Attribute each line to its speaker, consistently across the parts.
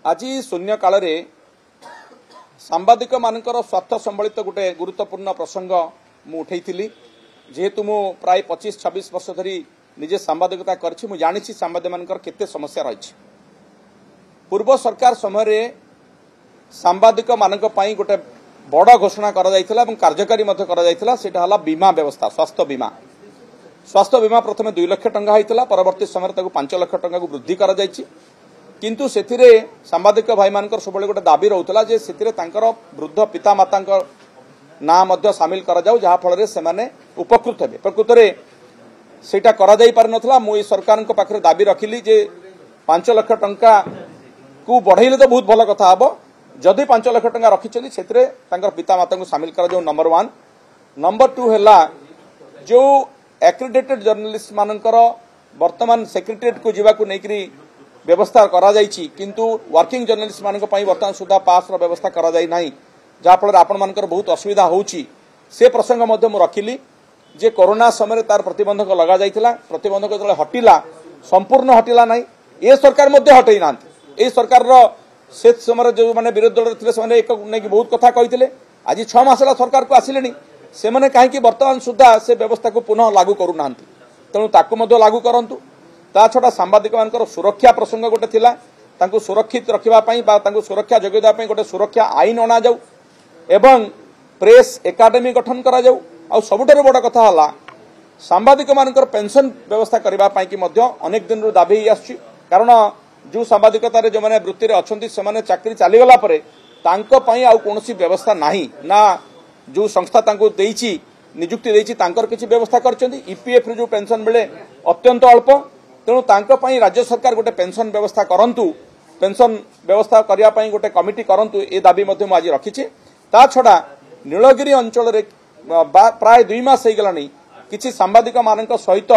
Speaker 1: आज शून्य काल सांबादिक मानकर स्वार्थ संबलित गोटे गुरुत्वपूर्ण प्रसंग मु उठेइथिली। जेहेतु मु प्राय 25-26 वर्ष धरी निजे सांबादिकता करछि, मु जानिछि सांबादिक मानकर केते समस्या रही। पूर्व सरकार समय रे सांबादिक मानक पई गोटे बड़ घोषणा करा जायतिला एवं कार्यकारी मध्ये करा जायतिला। सेटा हला बीमा व्यवस्था, स्वास्थ्य बीमा। स्वास्थ्य बीमा प्रथमे 2 लाख टंका होइतिला, परवर्ती समय ताकू 5 लाख टंका को वृद्धि करा जायछि। किंतु सेथिरे सांबादिक भाई मानकर सबले गोटे दाबी रहउतला जे सेथिरे तांकर वृद्ध पिता मातांकर ना मध्य शामिल करा जाऊ, जहा फल रे सेमाने उपकृत हेबे। प्रकृत रे सेटा करा जाई पार नथला। मु ए सरकार को पाखरे दाबी रखिली जे 5 लाख टंका को बढ़ाइले तो बहुत भल कथा हबो। जदि 5 लाख टंका रखिछथि सेथिरे तांकर पिता माता को शामिल करा जाऊ, नंबर 1। नंबर 2 हैला जो एक्रेडिटेड जर्नलिस्ट मानकर वर्तमान सेक्रेटरीट को जीवा को नेकरी व्यवस्था करा जायछि, किंतु वर्किंग जर्नलिस्ट मानक पई वर्तमान सुधा पास रो व्यवस्था करा जाय नाही, जहा फल आपण मानकर बहुत असुविधा होउछि। से प्रसंग मध्ये मु रखिली जे कोरोना समय तार प्रतिबंधक लगा जायतिला। प्रतिबंधक जले हटिला, संपूर्ण हटिला नाही। ए सरकार मध्ये हटै नांती। ए सरकार रो से समय जो माने विरोधी दल थिले से एक नेकी बहुत कथा कहिथिले। आज 6 मासला सरकार को आसिलेनी, से माने काहे कि वर्तमान सुधा से व्यवस्था को पुनः लागू करू नांती। तेणु ताकू मध्ये लागू करंतु। ता छडा सांबादिक मानकर सुरक्षा प्रसंग गोटे थिला, तांको सुरक्षित रखिबा पई बा तांको सुरक्षा जगेदा पई गोटे सुरक्षा आईन अना जाऊ एवं प्रेस एकाडेमी गठन करा जाऊ। आ सबुठारु बड़ कथा हला सांबादिक मानकर पेंशन व्यवस्था करबा पई कि मध्ये अनेक दिन रु दाबी आछि। कारण जो सांबादिकता रे जो माने वृत्ति रे अछंती से माने चाकरी चाली गला परे तांको पई आ कोनोसी व्यवस्था नाही ना। जो संस्था तांको देइछि नियुक्ति देइछि तांकर किछि व्यवस्था करचंती। ईपीएफ रे जो पेंशन मिले अत्यंत अल्प। तेणु तांको पई राज्य सरकार गोटे पेंशन व्यवस्था करंतु, पेंशन व्यवस्था करिया पई गोटे कमिटी करंतु, ए दाबी मध्ये मु आज रखिछि। ता छडा नीलगिरी अंचल रे प्राय 2 मास हे गलानी किछि सांबादिक मानक सहित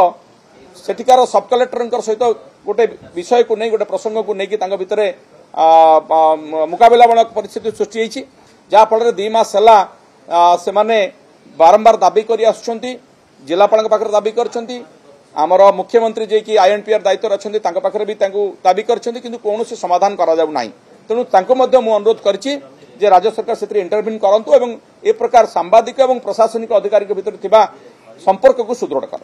Speaker 1: सेठिकार सब कलेक्टर सहित गोटे विषय को नहीं, गोटे प्रसंग को नहीं कि तांको भितरे मुकाबला बळ परिस्थिति सृष्टि होईछि, जहा फल 2 मास हला से माने बारंबार दाबी करि आछुछंती। जिलापाल पाखरे दाबी करछंती, आमर मुख्यमंत्री जे कि आईएनपीआर दायित्व रखते तांको पाखरे भी तांको दाबी करछंती, किंतु कोनोसी समाधान करा जाउ नाही। तेणु तांको मध्ये मु अनुरोध करछि जे राज्य सरकार सेत्री इंटरव्यू करंतु एवं ए प्रकार सांबादिक एवं प्रशासनिक अधिकारी के भितर थिबा संपर्क को सुदृढ़ कर।